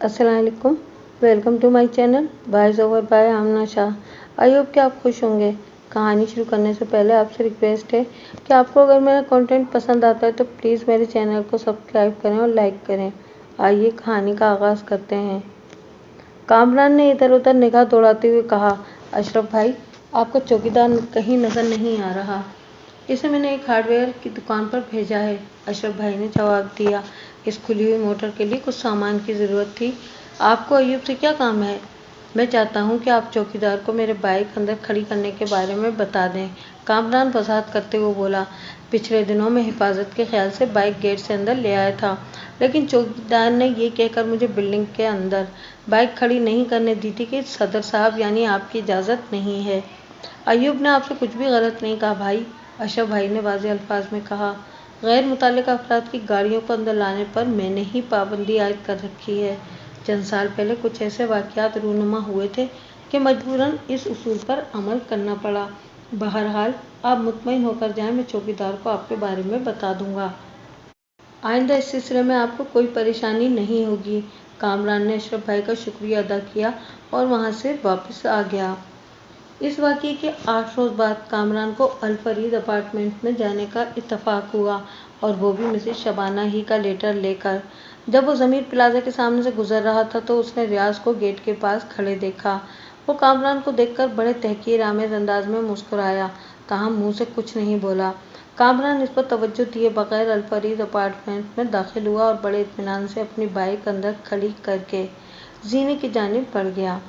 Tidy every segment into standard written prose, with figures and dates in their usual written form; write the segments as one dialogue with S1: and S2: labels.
S1: अस्सलाम वालेकुम। Welcome to my channel voice over by Amna Shah. I hope कि आप खुश होंगे। कहानी शुरू करने से पहले आपसे रिक्वेस्ट है कि आपको अगर मेरा कंटेंट पसंद आता है तो प्लीज़ मेरे चैनल को सब्सक्राइब करें और लाइक करें। आइए कहानी का आगाज़ करते हैं। कामरान ने इधर उधर निगाह दौड़ाते हुए कहा, अशरफ भाई, आपका चौकीदार कहीं नज़र नहीं आ रहा। इसे मैंने एक हार्डवेयर की दुकान पर भेजा है, अशरफ भाई ने जवाब दिया। इस खुली हुई मोटर के लिए कुछ सामान की ज़रूरत थी। आपको अय्यूब से क्या काम है? मैं चाहता हूँ कि आप चौकीदार को मेरे बाइक अंदर खड़ी करने के बारे में बता दें, कामरान वजाहत करते हुए बोला। पिछले दिनों में हिफाजत के ख्याल से बाइक गेट से अंदर ले आया था, लेकिन चौकीदार ने ये कहकर मुझे बिल्डिंग के अंदर बाइक खड़ी नहीं करने दी थी कि सदर साहब यानी आपकी इजाज़त नहीं है। अय्यूब ने आपसे कुछ भी गलत नहीं कहा भाई, अशरफ भाई ने वाज़ेह अल्फाज में कहा। गैर मुतल्लिका अफराद की गाड़ियों को अंदर लाने पर मैंने ही पाबंदी आयद कर रखी है। चंद साल पहले कुछ ऐसे वाक़यात रूनुमा हुए थे कि मजबूरन इस उसूल पर अमल करना पड़ा। बहरहाल आप मुतमईन होकर जाएं, मैं चौकीदार को आपके बारे में बता दूंगा। आइंदा इस सिलसिले में आपको कोई परेशानी नहीं होगी। कामरान ने अशरफ भाई का शुक्रिया अदा किया और वहाँ से वापस आ गया। इस वाक़ये के 8 रोज़ बाद कामरान को अल फरीद अपार्टमेंट में जाने का इत्तफाक हुआ, और वो भी मिसेस शबाना ही का लेटर लेकर। जब वो ज़मीर प्लाजा के सामने से गुजर रहा था तो उसने रियाज को गेट के पास खड़े देखा। वो कामरान को देखकर बड़े तहकीर आमेज़ अंदाज में मुस्कुराया, ताहम मुँह से कुछ नहीं बोला। कामरान इस पर तवज्जो दिए बगैर अल फरीद अपार्टमेंट में दाखिल हुआ और बड़े इत्मीनान से अपनी बाइक अंदर खड़ी करके जीने की जानिब बढ़ गया।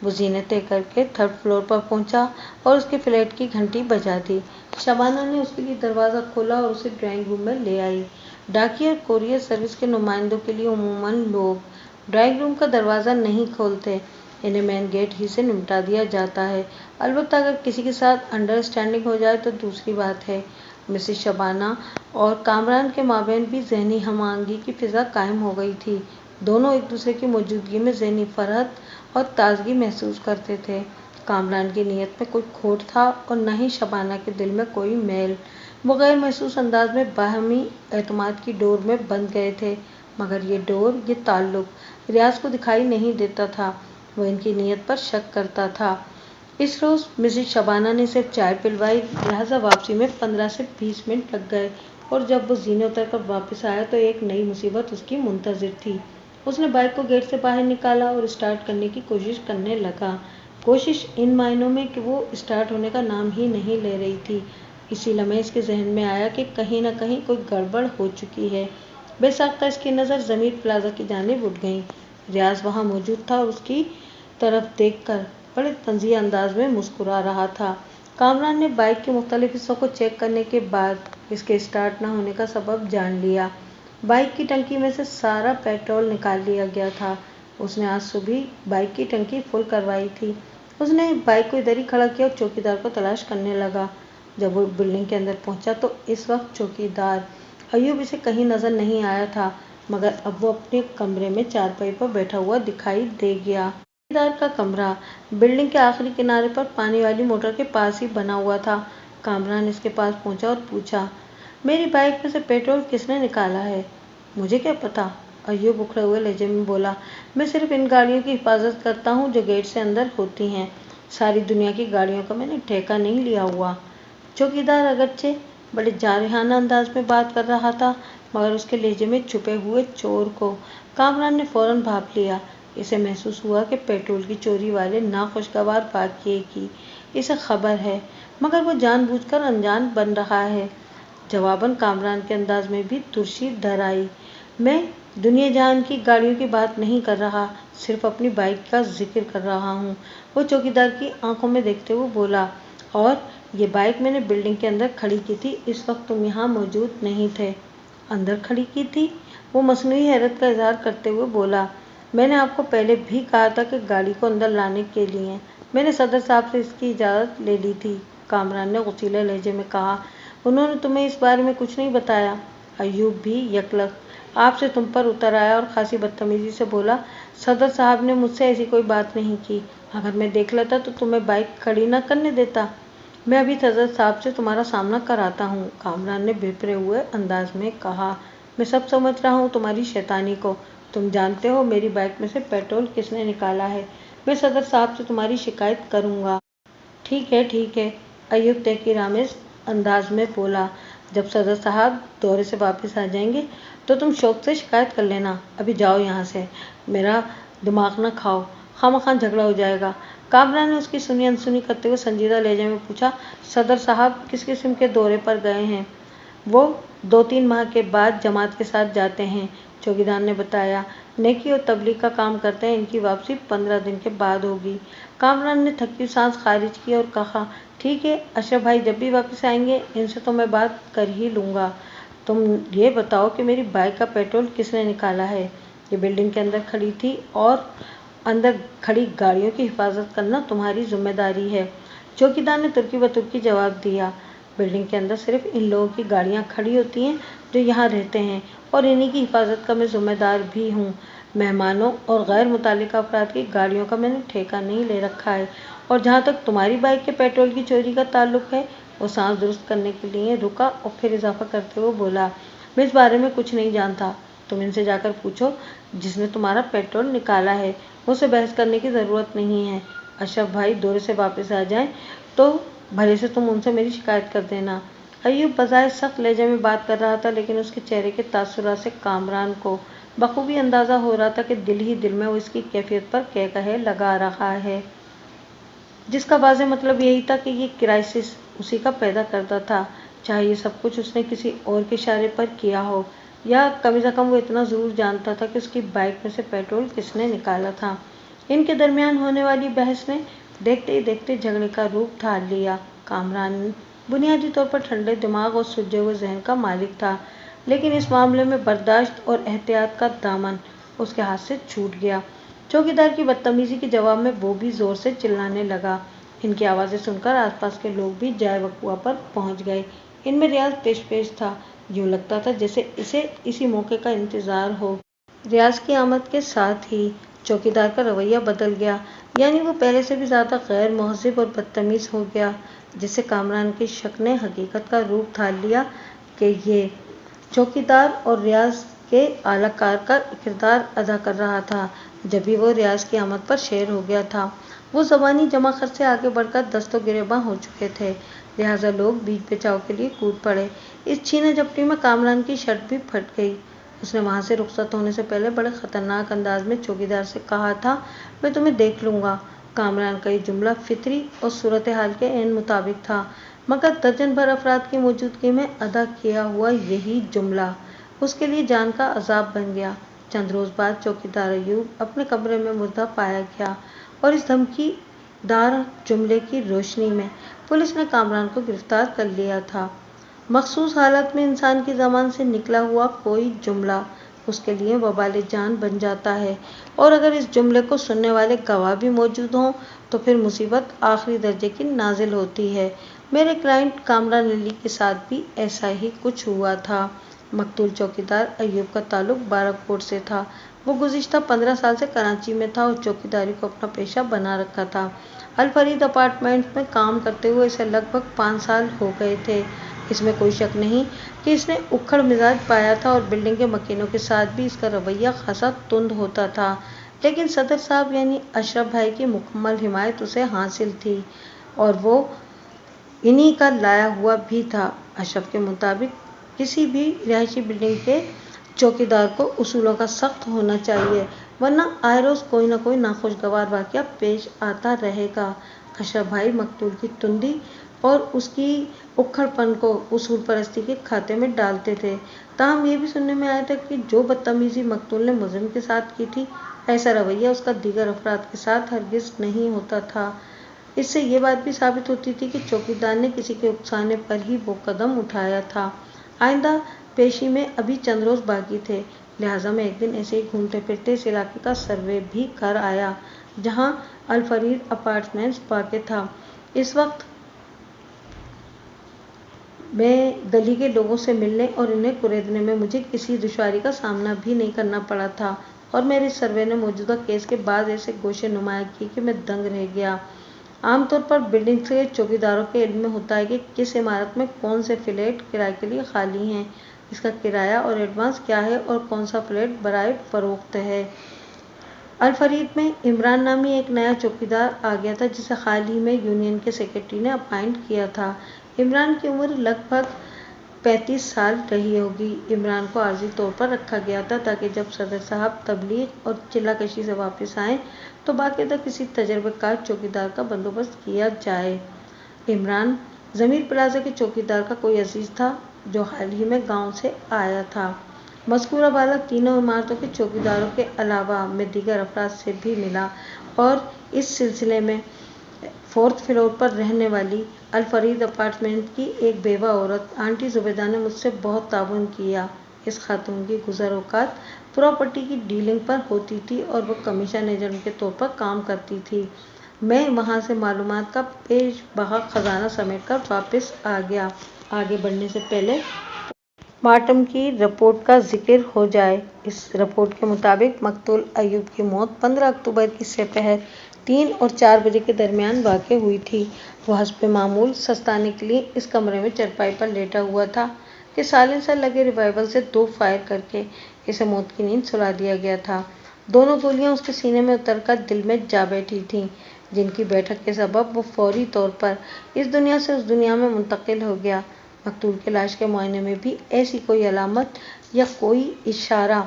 S1: वो जीने तय करके 3rd फ्लोर पर पहुंचा और उसके फ्लैट की घंटी बजा दी। शबाना ने उसके लिए दरवाज़ा खोला और उसे ड्राइंग रूम में ले आई। डाकिया और कोरियर सर्विस के नुमाइंदों के लिए उमूमन लोग ड्राइंग रूम का दरवाज़ा नहीं खोलते, इन्हें मेन गेट ही से निपटा दिया जाता है। अलबत्ता अगर किसी के साथ अंडरस्टैंडिंग हो जाए तो दूसरी बात है। मिसेस शबाना और कामरान के माबैन भी ज़हनी हम-आहंगी की फ़िज़ा कायम हो गई थी। दोनों एक दूसरे की मौजूदगी में ज़हनी फरहत और ताजगी महसूस करते थे। कामरान की नीयत में कोई खोट था और न ही शबाना के दिल में कोई मैल। वो गैर महसूस अंदाज में बाहमी एतमाद की डोर में बंध गए थे, मगर ये डोर, ये ताल्लुक रियाज को दिखाई नहीं देता था। वो इनकी नीयत पर शक करता था। इस रोज़ मिसेस शबाना ने सिर्फ चाय पिलवाई, लिहाजा वापसी में 15 से 20 मिनट लग गए, और जब वो जीने उतर कर वापस आया तो एक नई मुसीबत उसकी मुंतज़िर थी। उसने बाइक को गेट से बाहर निकाला और स्टार्ट करने की कोशिश करने लगा। कोशिश इन मायनों में कि वो स्टार्ट होने का नाम ही नहीं ले रही थी। इसी लम्हे इसके जहन में आया कि कहीं न कहीं कोई गड़बड़ हो चुकी है। बेसाख्ता इसकी नज़र ज़मीर प्लाजा की जानिब उठ गई। रियाज वहाँ मौजूद था और उसकी तरफ देखकर बड़े तंज़िया अंदाज में मुस्कुरा रहा था। कामरान ने बाइक के मुख्तलिफ हिस्सों को चेक करने के बाद इसके स्टार्ट न होने का सबब जान लिया। बाइक की टंकी में से सारा पेट्रोल निकाल लिया गया था। उसने आज सुबह बाइक की टंकी फुल करवाई थी। उसने बाइक को इधर ही खड़ा किया और चौकीदार को तलाश करने लगा। जब वो बिल्डिंग के अंदर पहुंचा तो इस वक्त चौकीदार अय्यूब इसे कहीं नज़र नहीं आया था, मगर अब वो अपने कमरे में चारपाई पर बैठा हुआ दिखाई दे गया। चौकीदार का कमरा बिल्डिंग के आखिरी किनारे पर पानी वाली मोटर के पास ही बना हुआ था। कामरान इसके पास पहुंचा और पूछा, मेरी बाइक में से पेट्रोल किसने निकाला है? मुझे क्या पता, अय्यूब उखड़े हुए लहजे में बोला। मैं सिर्फ इन गाड़ियों की हिफाजत करता हूँ जो गेट से अंदर होती हैं। सारी दुनिया की गाड़ियों का मैंने ठेका नहीं लिया हुआ। चौकीदार अगरचे बड़े जारहाना अंदाज में बात कर रहा था, मगर उसके लहजे में छुपे हुए चोर को कामरान ने फौरन भांप लिया। इसे महसूस हुआ कि पेट्रोल की चोरी वाले नाखुशगवार वाक़ये की इसे खबर है, मगर वो जानबूझकर अनजान बन रहा है। जवाबन कामरान के अंदाज में भी तुरशी धर आई। मैं दुनिया जहान की गाड़ियों की बात नहीं कर रहा, सिर्फ अपनी बाइक का जिक्र कर रहा हूँ, वो चौकीदार की आंखों में देखते हुए बोला। और ये बाइक मैंने बिल्डिंग के अंदर खड़ी की थी, इस वक्त तुम यहाँ मौजूद नहीं थे। अंदर खड़ी की थी? वो मसनूई हैरत का इजहार करते हुए बोला। मैंने आपको पहले भी कहा था कि गाड़ी को अंदर लाने के लिए मैंने सदर साहब से इसकी इजाज़त ले ली थी, कामरान ने गुस्सीले लहजे में कहा। उन्होंने तुम्हें इस बारे में कुछ नहीं बताया? अय्यूब भी यकलक आपसे तुम पर उतर आया और खासी बदतमीजी से बोला, सदर साहब ने मुझसे ऐसी कोई बात नहीं की। अगर मैं देख लेता तो तुम्हें बाइक खड़ी न करने देता। मैं अभी सदर साहब से तुम्हारा सामना कराता हूँ, कामरान ने भिपरे हुए अंदाज में कहा। मैं सब समझ रहा हूँ तुम्हारी शैतानी को, तुम जानते हो मेरी बाइक में से पेट्रोल किसने निकाला है? मैं सदर साहब से तुम्हारी शिकायत करूंगा। ठीक है, अय्यूब तहकीरामेज अंदाज में बोला। जब सदर साहब दौरे से वापस आ जाएंगे तो तुम शौक से शिकायत कर लेना। अभी जाओ यहाँ से, मेरा दिमाग न खाओ, खामखा झगड़ा हो जाएगा। कामरान ने उसकी सुनी अनसुनी करते हुए संजीदा लहजे में पूछा, सदर साहब किस किस्म के दौरे पर गए हैं? वो 2-3 माह के बाद जमात के साथ जाते हैं, चौकीदार ने बताया। नेकी और तबलीग का काम करते हैं, इनकी वापसी 15 दिन के बाद होगी। कामरान ने थकी सांस खारिज की और कहा, ठीक है अशरफ भाई जब भी वापस आएंगे इनसे तो मैं बात कर ही लूँगा। तुम ये बताओ कि मेरी बाइक का पेट्रोल किसने निकाला है? ये बिल्डिंग के अंदर खड़ी थी और अंदर खड़ी गाड़ियों की हिफाजत करना तुम्हारी जिम्मेदारी है, चौकीदार ने तुर्की ब तुर्की जवाब दिया। बिल्डिंग के अंदर सिर्फ इन लोगों की गाड़ियां खड़ी होती हैं जो यहाँ रहते हैं और इन्हीं की हिफाजत का मैं जिम्मेदार भी हूँ। मेहमानों और गैर मुतालिका अफराद की गाड़ियों का मैंने ठेका नहीं ले रखा है। और जहाँ तक तुम्हारी बाइक के पेट्रोल की चोरी का ताल्लुक है, वो सांस दुरुस्त करने के लिए रुका और फिर इजाफा करते हुए बोला, मैं इस बारे में कुछ नहीं जानता। तुम इनसे जाकर पूछो जिसने तुम्हारा पेट्रोल निकाला है, मुझसे बहस करने की ज़रूरत नहीं है। अशरफ भाई दौरे से वापस आ जाएं तो भले से तुम उनसे मेरी शिकायत कर देना। अय्यूब बजाय सख्त लहजे में बात कर रहा था, लेकिन उसके चेहरे के तासुरात से कामरान को बखूबी अंदाज़ा हो रहा था कि दिल ही दिल में वो इसकी कैफियत पर कह कहे लगा रहा है, जिसका वाज़ेह मतलब यही था कि ये क्राइसिस उसी का पैदा करता था। चाहे ये सब कुछ उसने किसी और के इशारे पर किया हो, या कम से कम वो इतना ज़रूर जानता था कि उसकी बाइक में से पेट्रोल किसने निकाला था। इनके दरमियान होने वाली बहस ने देखते ही देखते झगड़े का रूप धार लिया। कामरान बुनियादी तौर पर ठंडे दिमाग और सुलझे हुए जहन का मालिक था, लेकिन इस मामले में बर्दाश्त और एहतियात का दामन उसके हाथ से छूट गया। चौकीदार की बदतमीजी के जवाब में वो भी जोर से चिल्लाने लगा। इनकी आवाज़ें सुनकर आसपास के लोग भी जाए वकुआ पर पहुंच गए। इनमें रियाज पेश था, यूं लगता था जैसे इसे इसी मौके का इंतजार हो। रियाज की आमद के साथ ही चौकीदार का रवैया बदल गया, यानी वो पहले से भी ज़्यादा गैर मुहज़्ज़ब और बदतमीज़ हो गया, जिससे कामरान की शक ने हकीकत का रूप धार लिया कि ये चौकीदार और रियाज के आलाकार का किरदार अदा कर रहा था। जब भी वो रियाज की आमद पर शेर हो गया था, वो ज़बानी जमाखर से आगे बढ़कर दस्तो गिरेबां हो चुके थे, लिहाजा लोग बीच बचाव के लिए कूद पड़े। इस छीना झपटी में कामरान की शर्ट भी फट गई। उसने वहाँ से रुखसत होने से पहले बड़े ख़तरनाक अंदाज में चौकीदार से कहा था, मैं तुम्हें देख लूँगा। कामरान का ये जुमला फितरी और सूरत हाल के ऐन मुताबिक था, मगर दर्जन भर अफराद की मौजूदगी में अदा किया हुआ यही जुमला उसके लिए जान का अजाब बन गया। चंद रोज़ बाद चौकीदार अय्यूब अपने कमरे में मुर्दा पाया गया और इस धमकीदार जुमले की रोशनी में पुलिस ने कामरान को गिरफ्तार कर लिया था। मखसूस हालत में इंसान की ज़बान से निकला हुआ कोई जुमला उसके लिए वबाल जान बन जाता है, और अगर इस जुमले को सुनने वाले गवाह भी मौजूद हों तो फिर मुसीबत आखिरी दर्जे की नाजिल होती है। मेरे क्लाइंट कामरान अली के साथ भी ऐसा ही कुछ हुआ था। मकतूल चौकीदार अय्यूब का ताल्लुक बाराकोट से था। वो गुज़िश्ता 15 साल से कराची में था और चौकीदारी को अपना पेशा बना रखा था। अल फरीद अपार्टमेंट में काम करते हुए इसे लगभग 5 साल हो गए थे। इसमें कोई शक नहीं कि इसने उखड़ मिजाज पाया था और बिल्डिंग के मकीनों के साथ भी इसका रवैया खासा तुंद होता था, लेकिन सदर साहब यानी अशरफ भाई की मुकम्मल हिमायत उसे हासिल थी और वो इन्हीं का लाया हुआ भी था। अशरफ के मुताबिक किसी भी रिहायशी बिल्डिंग के चौकीदार को उसूलों का सख्त होना चाहिए, वरना आए रोज़ कोई ना कोई नाखुशगवार वाक़या पेश आता रहेगा। अशरफ भाई मकतूल की तुंदी और उसकी उखड़पन को उसूल परस्ती के खाते में डालते थे। ताहम ये भी सुनने में आया था कि जो बदतमीजी मकतूल ने मुज़रिम के साथ की थी, ऐसा रवैया उसका दीगर अफराद के साथ हरगिज़ नहीं होता था। इससे ये बात भी साबित होती थी कि चौकीदार ने किसी के उकसाने पर ही वो कदम उठाया था। आइंदा पेशी में अभी चंद रोज़ बाकी थे, लिहाजा मैं एक दिन ऐसे ही घूमते फिरते इस इलाके का सर्वे भी कर आया जहां अल फरीद अपार्टमेंट्स वाक़ था। इस वक्त मैं गली के लोगों से मिलने और इन्हें कुरेदने में मुझे किसी दुश्वारी का सामना भी नहीं करना पड़ा था, और मेरे सर्वे ने मौजूदा केस के बाद ऐसे गोशे नुमाया किए कि मैं दंग रह गया। आमतौर पर बिल्डिंग के चौकीदारों के इल्म में होता है कि किस इमारत में कौन से फ्लैट किराए के लिए खाली हैं। اس کا کرایہ اور ایڈوانس کیا ہے اور کون سا فلیٹ برائے فروخت ہے۔ الفرید میں عمران نامی ایک نیا چوکیدار آ گیا تھا جسے حال ہی میں یونین کے سیکرٹری نے اپائنٹ کیا تھا۔ عمران کی عمر لگ بھگ 35 سال رہی ہوگی۔ عمران کو عارضی طور پر رکھا گیا تھا تاکہ جب صدر صاحب تبلیغ اور چلہ کشی سے واپس آئیں تو باقاعدہ کسی تجربہ کار چوکیدار کا بندوبست کیا جائے۔ عمران ضمیر پلازہ کے چوکیدار کا کوئی عزیز تھا جو حال ہی میں گاؤں سے آیا تھا۔ مذکورہ بالغ تینوں عمارتوں کے چوکیداروں کے علاوہ میں دیگر افراد سے بھی ملا اور اس سلسلے میں 4تھ فلور پر رہنے والی الفرید اپارٹمنٹ کی ایک بیوہ عورت آنٹی زبیدہ نے مجھ سے بہت تعاون کیا۔ اس خاتون کی گزر اوقات پراپرٹی کی ڈیلنگ پر ہوتی تھی اور وہ کمیشن ایجنٹ کے طور پر کام کرتی تھی۔ میں وہاں سے معلومات کا پیش بہا خزانہ سمیٹ کر واپس آ گیا۔ آگے بڑھنے سے پہلے پوسٹ مارٹم کی رپورٹ کا ذکر ہو جائے۔ اس رپورٹ کے مطابق مقتول ایوب کی موت 15 اکتوبر کی سپہر 3 اور 4 بجے کے درمیان واقع ہوئی تھی۔ وہ حسب معمول سستانے کے لیے اس کمرے میں چارپائی پر لیٹا ہوا تھا کہ سائلنسر لگے ریوالور سے 2 فائر کر کے اسے موت کی نیند سلا دیا گیا تھا۔ دونوں گولیاں اس کے سینے میں اتر کر دل میں جا بیٹھی تھیں، جن کی بیٹھک کے سبب وہ فوری طور پر اس دنیا سے اس دنیا میں منتقل ہو گیا۔ مقتول کی لاش کے معائنے میں بھی ایسی کوئی علامت یا کوئی اشارہ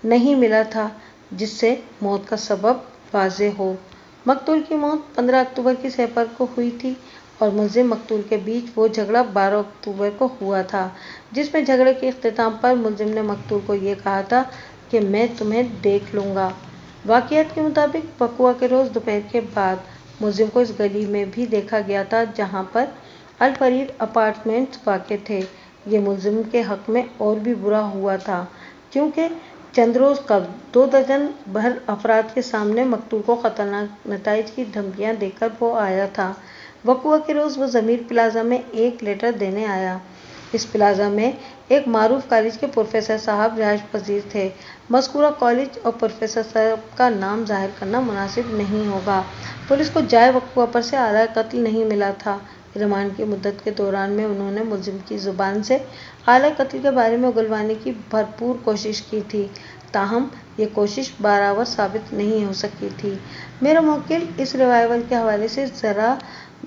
S1: نہیں ملا تھا جس سے موت کا سبب واضح ہو۔ مقتول کی موت 15 اکتوبر کی سپہر کو ہوئی تھی اور ملزم مقتول کے بیچ وہ جھگڑا 12 اکتوبر کو ہوا تھا، جس میں جھگڑے کے اختتام پر ملزم نے مقتول کو یہ کہا تھا کہ میں تمہیں دیکھ لوں گا۔ واقعات کے مطابق وقوع کے روز دوپہر کے بعد ملزم کو اس گلی میں بھی دیکھا گیا تھا جہاں پر الفرید اپارٹمنٹس واقع تھے۔ یہ ملزم کے حق میں اور بھی برا ہوا تھا کیونکہ چند روز قبل 2 درجن بھر افراد کے سامنے مقتول کو خطرناک نتائج کی دھمکیاں دے کر وہ آیا تھا۔ وقوع کے روز وہ ضمیر پلازہ میں ایک لیٹر دینے آیا۔ اس پلازہ میں ایک معروف کالج کے پروفیسر صاحب رہائش پذیر تھے۔ مذکورہ کالج اور پروفیسر صاحب کا نام ظاہر کرنا مناسب نہیں ہوگا۔ پولیس کو جائے وقوع پر سے آلۂ قتل نہیں ملا تھا۔ ریمانڈ کی مدت کے دوران میں انہوں نے ملزم کی زبان سے آلۂ قتل کے بارے میں اگلوانے کی بھرپور کوشش کی تھی، تاہم یہ کوشش بارآور ثابت نہیں ہو سکی تھی۔ میرا موکل اس ریوالور کے حوالے سے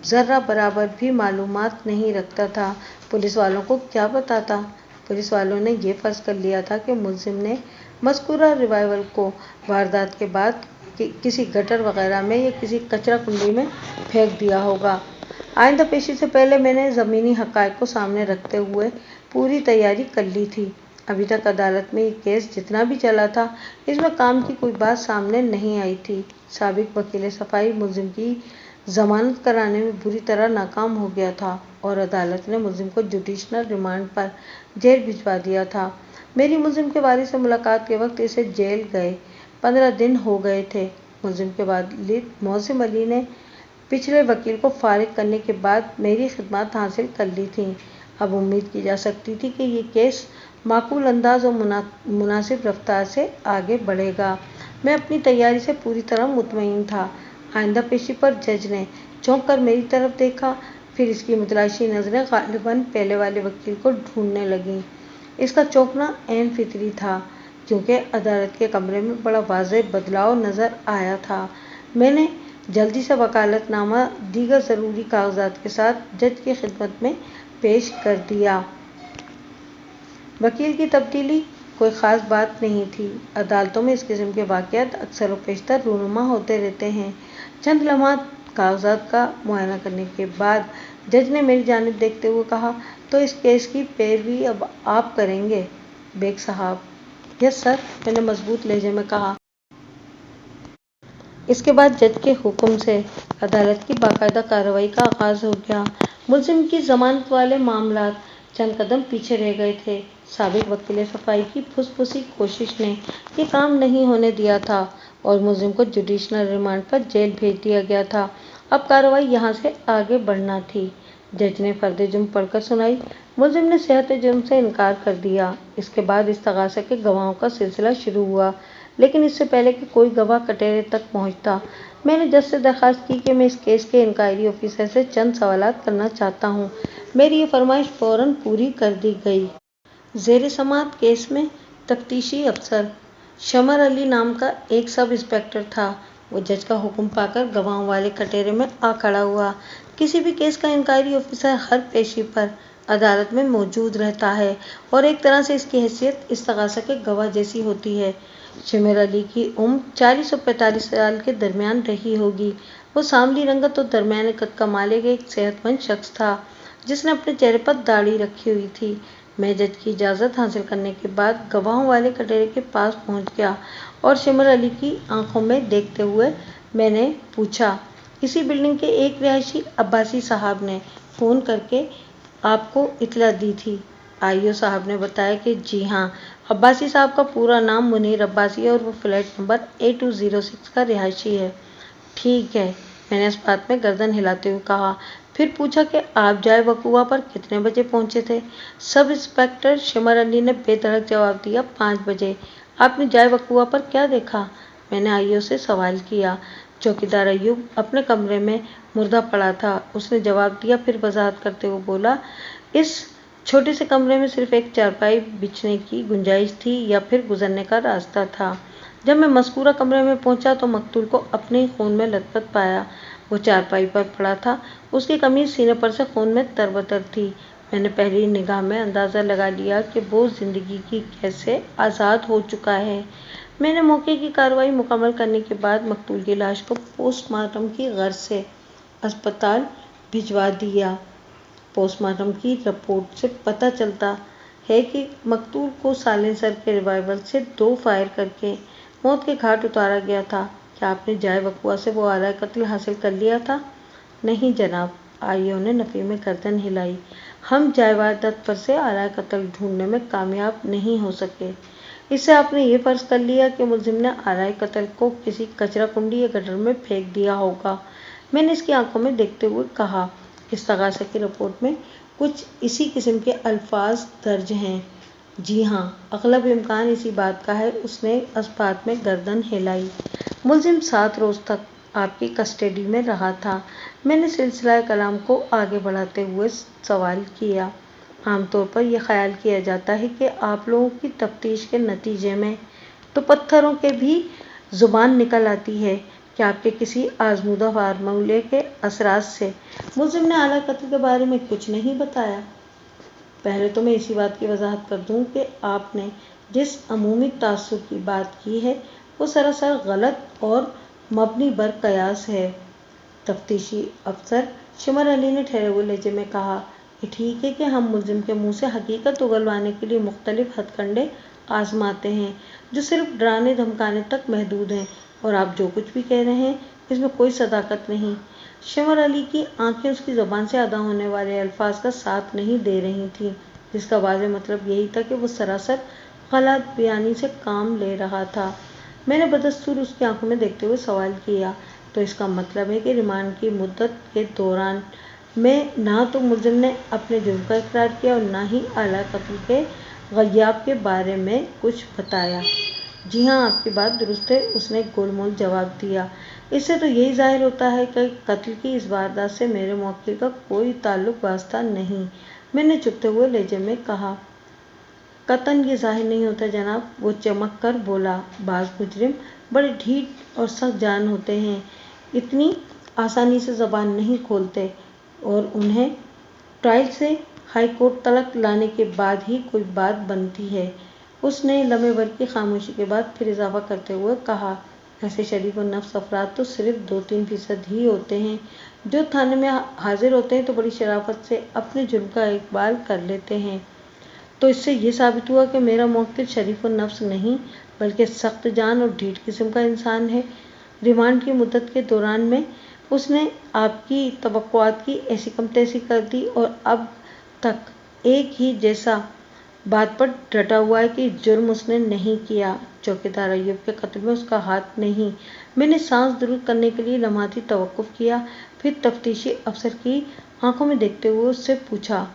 S1: ذرہ برابر بھی معلومات نہیں رکھتا تھا۔ پولیس والوں کو کیا بتاتا؟ پولیس والوں نے یہ فرض کر لیا تھا کہ ملزم نے مذکورہ ریوالور کو واردات کے بعد کسی گٹر وغیرہ میں یا کسی کچرا کنڈی میں پھینک دیا ہوگا۔ آئندہ پیشی سے پہلے میں نے زمینی حقائق کو سامنے رکھتے ہوئے پوری تیاری کر لی تھی۔ ابھی تک عدالت میں یہ کیس جتنا بھی چلا تھا اس میں کام کی کوئی بات سامنے نہیں آئی تھی۔ سابق وکیل صفائی ملزم کی ضمانت کرانے میں بری طرح ناکام ہو گیا تھا اور عدالت نے ملزم کو جوڈیشنل ریمانڈ پر جیل بھجوا دیا تھا۔ میری ملزم کے والد سے ملاقات کے وقت اسے جیل گئے 15 دن ہو گئے تھے۔ ملزم کے والد معظم علی نے پچھلے وکیل کو فارغ کرنے کے بعد میری خدمات حاصل کر لی تھیں۔ اب امید کی جا سکتی تھی کہ یہ کیس معقول انداز اور مناسب رفتار سے آگے بڑھے گا۔ میں اپنی تیاری سے پوری طرح مطمئن تھا۔ آئندہ پیشی پر جج نے چونک کر میری طرف دیکھا، پھر اس کی متلاشی نظریں غالباً پہلے والے وکیل کو ڈھونڈنے لگیں۔ اس کا چونکنا عین فطری تھا کیونکہ عدالت کے کمرے میں بڑا واضح بدلاؤ نظر آیا تھا۔ میں نے جلدی سے وکالت نامہ دیگر ضروری کاغذات کے ساتھ جج کی خدمت میں پیش کر دیا۔ وکیل کی تبدیلی کوئی خاص بات نہیں تھی۔ عدالتوں میں اس قسم کے واقعات اکثر و بیشتر رونما ہوتے رہتے ہیں۔ چند لمحات کاغذات کا معائنہ کرنے کے بعد جج نے میری جانب دیکھتے ہوئے کہا، تو اس کیس کی پیروی اب آپ کریں گے بیگ صاحب؟ یس سر، میں نے مضبوط لہجے میں کہا۔ اس کے بعد جج کے حکم سے عدالت کی باقاعدہ کارروائی کا آغاز ہو گیا۔ ملزم کی ضمانت والے معاملات چند قدم پیچھے رہ گئے تھے۔ سابق وکیل صفائی کی پھس پھسی کوشش نے یہ کام نہیں ہونے دیا تھا اور ملزم کو جوڈیشنل ریمانڈ پر جیل بھیج دیا گیا تھا۔ اب کارروائی یہاں سے آگے بڑھنا تھی۔ جج نے فرد جرم پڑھ کر سنائی۔ ملزم نے صحت جرم سے انکار کر دیا۔ اس کے بعد استغاثہ کے گواہوں کا سلسلہ شروع ہوا، لیکن اس سے پہلے کہ کوئی گواہ کٹہرے تک پہنچتا، میں نے جج سے درخواست کی کہ میں اس کیس کے انکوائری آفیسر سے چند سوالات کرنا چاہتا ہوں۔ میری یہ فرمائش فوراً پوری کر دی گئی۔ जेर समाअत केस में तफ्तीशी अफसर शमर अली नाम का एक सब इंस्पेक्टर था। वो जज का हुक्म पाकर गवाहों वाले कटहरे में आ खड़ा हुआ। किसी भी केस का इंक्वायरी ऑफिसर हर पेशी पर अदालत में मौजूद रहता है और एक तरह से इसकी हैसियत इस्तगासा के गवाह जैसी होती है। शमर अली की उम्र 40 और 45 साल के दरमियान रही होगी। वो सांवली रंगत और दरमियाने कद का मालिक एक सेहतमंद शख्स था जिसने अपने चेहरे पर दाढ़ी रखी हुई थी। मैं जज की इजाज़त हासिल करने के बाद गवाहों वाले कटहरे के पास पहुंच गया और शमर अली की आंखों में देखते हुए मैंने पूछा, इसी बिल्डिंग के एक रिहायशी अब्बासी साहब ने फ़ोन करके आपको इत्तला दी थी? आईओ साहब ने बताया कि जी हाँ, अब्बासी साहब का पूरा नाम मुनीर अब्बासी है और वो फ्लैट नंबर A206 का रिहायशी है। ठीक है, मैंने इस बात में गर्दन हिलाते हुए कहा। फिर पूछा कि आप जाए वकूआ पर कितने बजे पहुंचे थे? सब इंस्पेक्टर शमर अली ने बेधड़क जवाब दिया, 5 बजे। आपने जाए वकूआ पर क्या देखा? मैंने आईओ से सवाल किया। चौकीदार अयूब अपने कमरे में मुर्दा पड़ा था, उसने जवाब दिया, फिर वजाहत करते हुए बोला, इस छोटे से कमरे में सिर्फ एक चारपाई बिछने की गुंजाइश थी या फिर गुजरने का रास्ता था। जब मैं मज़कूरा कमरे में पहुंचा तो मकतूल को अपने ही खून में लथपथ पाया। वो चारपाई पर पड़ा था, उसकी कमीज सीने पर से खून में तरबतर थी। मैंने पहली निगाह में अंदाज़ा लगा लिया कि वो जिंदगी की कैद से आज़ाद हो चुका है। मैंने मौके की कार्रवाई मुकम्मल करने के बाद मकतूल की लाश को पोस्टमार्टम की गर्ज से अस्पताल भिजवा दिया। पोस्टमार्टम की रिपोर्ट से पता चलता है कि मकतूल को साइलेंसर के रिवाल्वर से 2 फायर करके मौत के घाट उतारा गया था। क्या आपने जाए वकूआ से वो आला कत्ल हासिल कर लिया था? नहीं जनाब, आईओ ने नफी में गर्दन हिलाई। हम जाए वारदात पर से आला कत्ल ढूंढने में कामयाब नहीं हो सके। इससे आपने ये फर्ज कर लिया कि मुलजिम ने आला कत्ल को किसी कचरा कुंडी या गटर में फेंक दिया होगा। मैंने इसकी आंखों में देखते हुए कहा। इस्तगासा की रिपोर्ट में कुछ इसी किस्म के अल्फाज दर्ज हैं। जी हाँ, अगलब इम्कान इसी बात का है। उसने इस बात में गर्दन हिलाई। मुलजिम 7 रोज़ तक आपकी कस्टडी में रहा था। मैंने सिलसिला कलाम को आगे बढ़ाते हुए सवाल किया। आमतौर पर यह ख्याल किया जाता है कि आप लोगों की तफ्तीश के नतीजे में तो पत्थरों के भी ज़ुबान निकल आती है। क्या आपके किसी आजमूदा फार्मूले के असरात से मुलजिम ने आला कत्ल के बारे में कुछ नहीं बताया? पहले तो मैं इसी बात की वजाहत कर दूं कि आपने जिस अमूमी तासुर की बात की है वो सरासर गलत और मबनी बर कयास है। तफ्तीशी अफसर शमर अली ने ठहरे हुए लहजे में कहा, ये ठीक है कि हम मुलजिम के मुंह से हकीकत उगलवाने के लिए मुख्तलिफ हथकंडे आजमाते हैं जो सिर्फ डराने धमकाने तक महदूद हैं, और आप जो कुछ भी कह रहे हैं इसमें कोई सदाकत नहीं। शमर अली की आंखें उसकी ज़बान से अदा होने वाले अल्फाज का साथ नहीं दे रही थीं, जिसका वाज़ेह मतलब यही था कि वो सरासर गलत बयानी से काम ले रहा था। मैंने बदस्तूर उसकी आंखों में देखते हुए सवाल किया, तो इसका मतलब है कि रिमांड की मुद्दत के दौरान में ना तो मुलजिम ने अपने जुर्म का इकरार किया और ना ही आला कत्ल के गय्याब के बारे में कुछ बताया? जी हाँ, आपकी बात दुरुस्त है, उसने गोलमोल जवाब दिया। इससे तो यही जाहिर होता है कि कत्ल की इस वारदात से मेरे मौक़िफ़ का कोई ताल्लुक वास्ता नहीं। मैंने चुपते हुए लहजे में कहा। कतन ये जाहिर नहीं होता जनाब, वो चमक कर बोला। बाज़ मुजरिम बड़े ढीठ और सख्त जान होते हैं, इतनी आसानी से ज़बान नहीं खोलते और उन्हें ट्रायल से हाई कोर्ट तलक लाने के बाद ही कोई बात बनती है। उसने लम्हे भर की खामोशी के बाद फिर इजाफा करते हुए कहा, ऐसे शरीफ और नफ्स अफराद तो सिर्फ 2-3% ही होते हैं जो थाने में हाजिर होते हैं तो बड़ी शराफत से अपने जुर्म का इकबाल कर लेते हैं। तो इससे ये साबित हुआ कि मेरा मौक़िफ़ शरीफ और नफ्स नहीं बल्कि सख्त जान और ढीठ किस्म का इंसान है। रिमांड की मुद्दत के दौरान में उसने आपकी तवक्कुआत की ऐसी कम तैसी कर दी और अब तक एक ही जैसा बात पर डटा हुआ है कि जुर्म उसने नहीं किया। चौकीदार अयूब के कत्ल में उसका हाथ नहीं। मैंने सांस दुरुस्त करने के लिए लम्हाती तवक्कुफ किया, फिर तफ्तीशी अफसर की आंखों में देखते हुए उससे पूछा,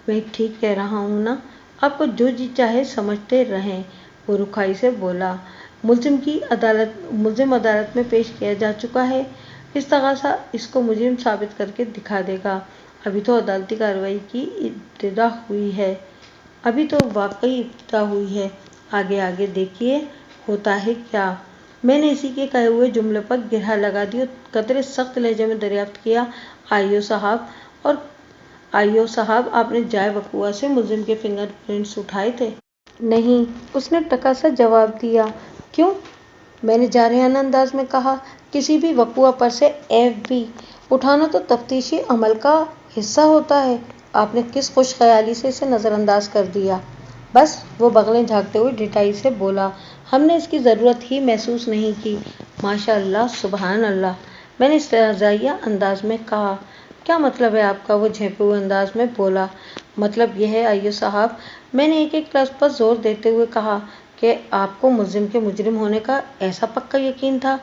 S1: मैं ठीक कह रहा हूँ ना? आपको जो जी चाहे समझते रहें। वो रुखाई से बोला। मुलजिम अदालत में पेश किया जा चुका है। इस्तगासा इसको मुजरिम साबित करके दिखा देगा। अभी तो अदालती कार्रवाई की इब्तिदा हुई है। अभी तो वाकई इब्तिदा हुई है, आगे आगे देखिए होता है क्या। मैंने इसी के कहे हुए जुमले पर गिरहा लगा दी और कतरे सख्त लहजे में दरियाफ्त किया, आइयो साहब, आपने जाए वकुआ से मुलजिम के फिंगरप्रिंट्स उठाए थे? नहीं, उसने टका सा जवाब दिया। क्यों? मैंने जारहाना अंदाज में कहा। किसी भी वकुआ पर से FB उठाना तो तफ्तीशी अमल का हिस्सा होता है। आपने किस खुश ख्याली से इसे नज़रअंदाज कर दिया। बस, वो बगलें झाँकते हुए ढिठाई से बोला, हमने इसकी ज़रूरत ही महसूस नहीं की। माशा अल्लाह, सुबहान अल्लाह, मैंने इस्तेज़ाइया अंदाज में कहा। क्या मतलब है आपका? वो झेंपे हुए अंदाज में बोला। मतलब यह है आइयो साहब, मैंने एक एक लफ्ज़ पर जोर देते हुए कहा कि आपको मुलजिम के मुजरिम होने का ऐसा पक्का यकीन था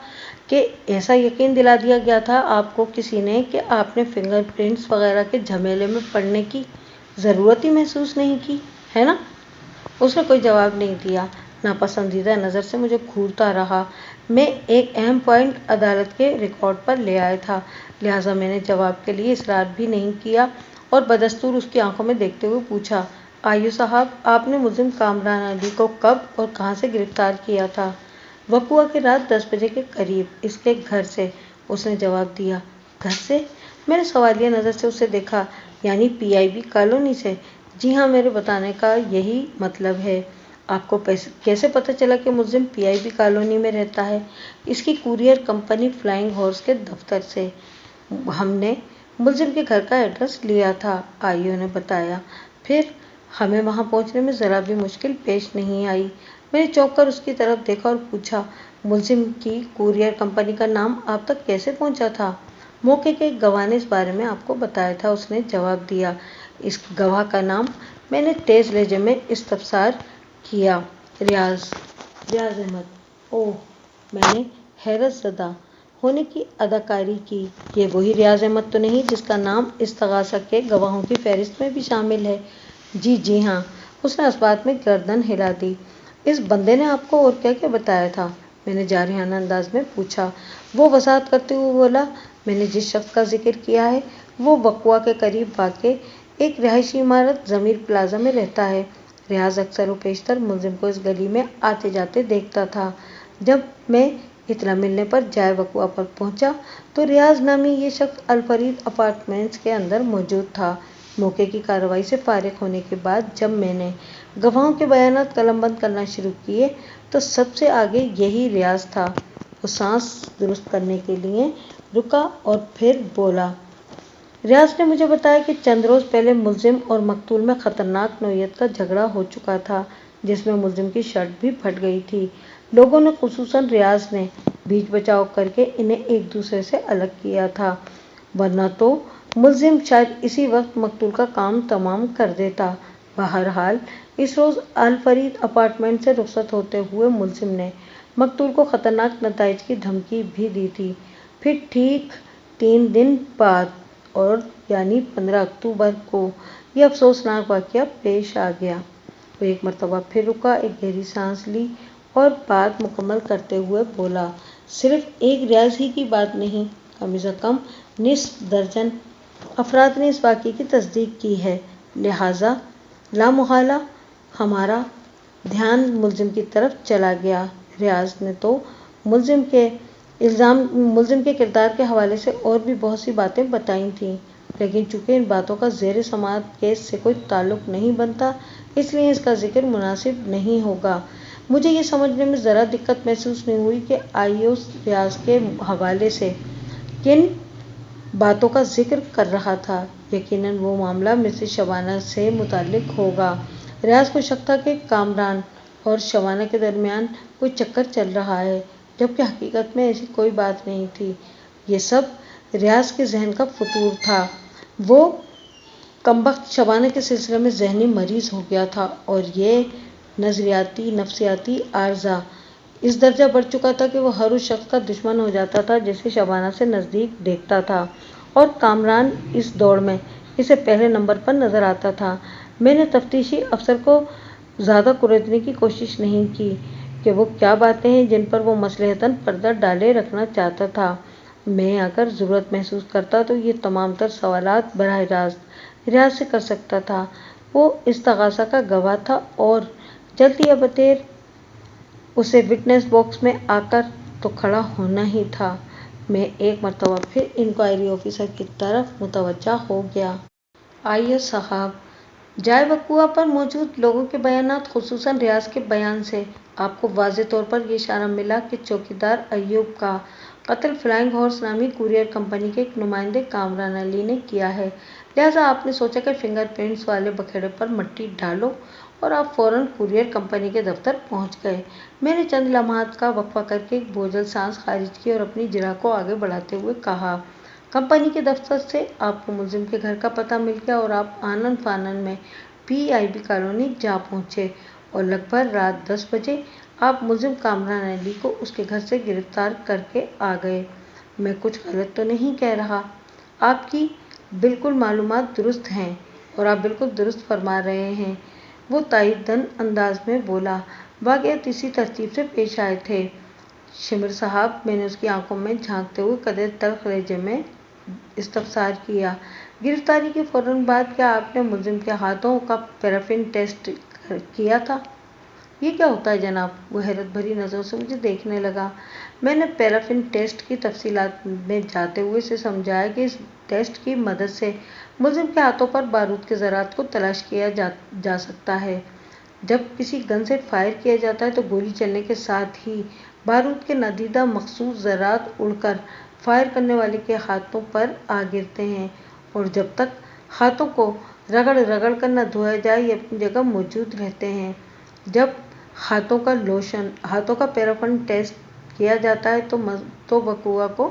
S1: कि ऐसा यकीन दिला दिया गया था आपको किसी ने कि आपने फिंगरप्रिंट्स वगैरह के झमेले में पड़ने की ज़रूरत ही महसूस नहीं की, है ना? उसने कोई जवाब नहीं दिया, नापसंदीदा नज़र से मुझे घूरता रहा। मैं एक अहम पॉइंट अदालत के रिकॉर्ड पर ले आया था, लिहाजा मैंने जवाब के लिए इसरार भी नहीं किया और बदस्तूर उसकी आंखों में देखते हुए पूछा, आइयो साहब, आपने मुलजिम कामरान अली को कब और कहाँ से गिरफ्तार किया था? वकुआ की रात 10 बजे के करीब, इसके घर से, उसने जवाब दिया। घर से? मैंने सवालिया नज़र से उसे देखा। यानी PIB कॉलोनी से? जी हाँ, मेरे बताने का यही मतलब है। आपको कैसे पता चला कि मुलजिम PIB कॉलोनी में रहता है? इसकी कुरियर कंपनी फ्लाइंग हॉर्स के दफ्तर से। हमने मुलजिम के घर का एड्रेस लिया था, आइयो ने बताया। फिर हमें वहां पहुंचने में ज़रा भी मुश्किल पेश नहीं आई। मैंने चौंक कर उसकी तरफ देखा और पूछा, मुलजिम की कुरियर कंपनी का नाम आप तक कैसे पहुंचा था? मौके के एक गवाह ने इस बारे में आपको बताया था, उसने जवाब दिया। इस गवाह का नाम? मैंने तेज लहजे में इस्तफसार किया। रियाज अहमद। ओह, मैंने हैरत ज़दा होने की अदाकारी की। ये वही रियाज अहमद तो नहीं जिसका नाम इस्तगासा के गवाहों की फहरिस्त में भी शामिल है? जी हाँ, उसने इस बात में गर्दन हिला दी। इस बंदे ने आपको और क्या क्या बताया था? मैंने जारहाना अंदाज में पूछा। वो वसात करते हुए बोला, मैंने जिस शख्स का जिक्र किया है वो वकुआ के करीब वाक़े एक रिहायशी इमारत ज़मीर प्लाजा में रहता है। रियाज अक्सर व पेशतर मुलजिम को इस गली में आते जाते देखता था। जब मैं इतला मिलने पर जाए वकुआ पर पहुंचा तो रियाज नामी ये शख्स अलफरीद अपार्टमेंट्स के अंदर मौजूद था। मौके की कार्रवाई से फारिग होने के बाद जब मैंने गवाहों के बयानात कलमबंद करना शुरू किए तो सबसे आगे यही रियाज था। वो सांस दुरुस्त करने के लिए रुका और फिर बोला, रियाज ने मुझे बताया कि चंद रोज़ पहले मुलजिम और मकतूल में ख़तरनाक नौइयत का झगड़ा हो चुका था, जिसमें मुलजिम की शर्ट भी फट गई थी। लोगों ने, खुसूसन रियाज ने, बीच बचाव करके इन्हें एक दूसरे से अलग किया था, वरना तो मुलजिम शायद इसी वक्त मकतूल का काम तमाम कर देता। बहरहाल इस रोज़ अलफरीद अपार्टमेंट से रुखसत होते हुए मुलजिम ने मकतूल को ख़तरनाक नताइज की धमकी भी दी थी। फिर ठीक 3 दिन बाद और यानी 15 अक्टूबर को यह अफसोसनाक वाक़या पेश आ गया। वो एक मरतबा फिर रुका, एक गहरी सांस ली और बात मुकम्मल करते हुए बोला, सिर्फ एक रियाज ही की बात नहीं, कम से कम निस्फ दर्जन अफराद ने इस वाक़ये की तस्दीक की है। लिहाजा लामुहाला हमारा ध्यान मुलजिम की तरफ चला गया। रियाज ने तो मुलजिम के किरदार के हवाले से और भी बहुत सी बातें बताई थीं, लेकिन चूंकि इन बातों का ज़ेर समाअत केस से कोई ताल्लुक नहीं बनता, इसलिए इसका जिक्र मुनासिब नहीं होगा। मुझे ये समझने में ज़रा दिक्कत महसूस नहीं हुई कि आइयो रियाज के हवाले से किन बातों का जिक्र कर रहा था। यकीनन वो मामला मिसेस शबाना से मुताल्लिक होगा। रियाज को शक था कि कामरान और शबाना के दरमियान कोई चक्कर चल रहा है, जबकि हकीकत में ऐसी कोई बात नहीं थी। ये सब रियाज के जहन का फतूर था। वो कमबख्त शबाना के सिलसिले में जहनी मरीज हो गया था और ये नजरियाती नफ्सियाती आर्जा इस दर्जा बढ़ चुका था कि वो हर उस शख्स का दुश्मन हो जाता था जिसे शबाना से नज़दीक देखता था, और कामरान इस दौड़ में इसे पहले नंबर पर नज़र आता था। मैंने तफ्तीशी अफसर को ज़्यादा कुरेदने की कोशिश नहीं की कि वो क्या बातें हैं जिन पर वो मसलहतन पर्दा डाले रखना चाहता था। मैं अगर ज़रूरत महसूस करता तो ये तमाम तर सवालात बराह रास्त रियाज से कर सकता था। वो इस्तगासा का गवाह था और जल्दी या बदेर उसे विटनेस बॉक्स में आकर तो खड़ा होना ही था। मैं एक मरतबा फिर इंक्वायरी ऑफिसर की तरफ मुतवज्जा हो गया। आइए साहब, जाए वक़ुआ पर मौजूद लोगों के बयानात, खुसूसन रियाज के बयान से आपको वाज़े तौर पर ये इशारा मिला कि चौकीदार अय्यूब का कत्ल फ्लाइंग हॉर्स नामी कुरियर कंपनी के एक नुमाइंदे कामरान अली ने किया है। लिहाजा आपने सोचा कि फिंगरप्रिंट्स वाले बखेड़े पर मिट्टी डालो और आप फौरन कुरियर कंपनी के दफ्तर पहुंच गए। मैंने चंद लम्हात का वक्फा करके एक बोझल सांस खारिज की और अपनी जिरा को आगे बढ़ाते हुए कहा, कंपनी के दफ्तर से आपको मुलजिम के घर का पता मिल गया और आप आनन फानन में PIB कॉलोनी जा पहुंचे और लगभग रात 10 बजे आप मुलजिम कामरान अली को उसके घर से गिरफ्तार करके आ गए। मैं कुछ गलत तो नहीं कह रहा? आपकी बिल्कुल मालूमात दुरुस्त हैं और आप बिल्कुल दुरुस्त फरमा रहे हैं, वो ताइदन अंदाज में बोला। वाक़यात इसी तरतीब से पेश आए थे शिमिर साहब, मैंने उसकी आंखों में झांकते हुए कदर तल्ख लहजे में इस्तफसार किया। गिरफ्तारी के फौरन बाद क्या आपने मुलजिम के हाथों का पैराफिन टेस्ट किया था? ये क्या होता है जनाब? वो हैरत भरी नज़रों से मुझे देखने लगा। मैंने पैराफिन टेस्ट की तफसीलात में जाते हुए इसे समझाया कि इस टेस्ट की मदद से मुलजिम के हाथों पर बारूद के ज़रात को तलाश किया जा सकता है। जब किसी गन से फायर किया जाता है तो गोली चलने के साथ ही बारूद के नादीदा मखसूस ज़रात उड़कर फायर करने वाले के हाथों पर आ गिरते हैं और जब तक हाथों को रगड़ रगड़ कर न धोया जाए ये अपनी जगह मौजूद रहते हैं। जब हाथों का पैराफिन टेस्ट किया जाता है तो वक़ुआ को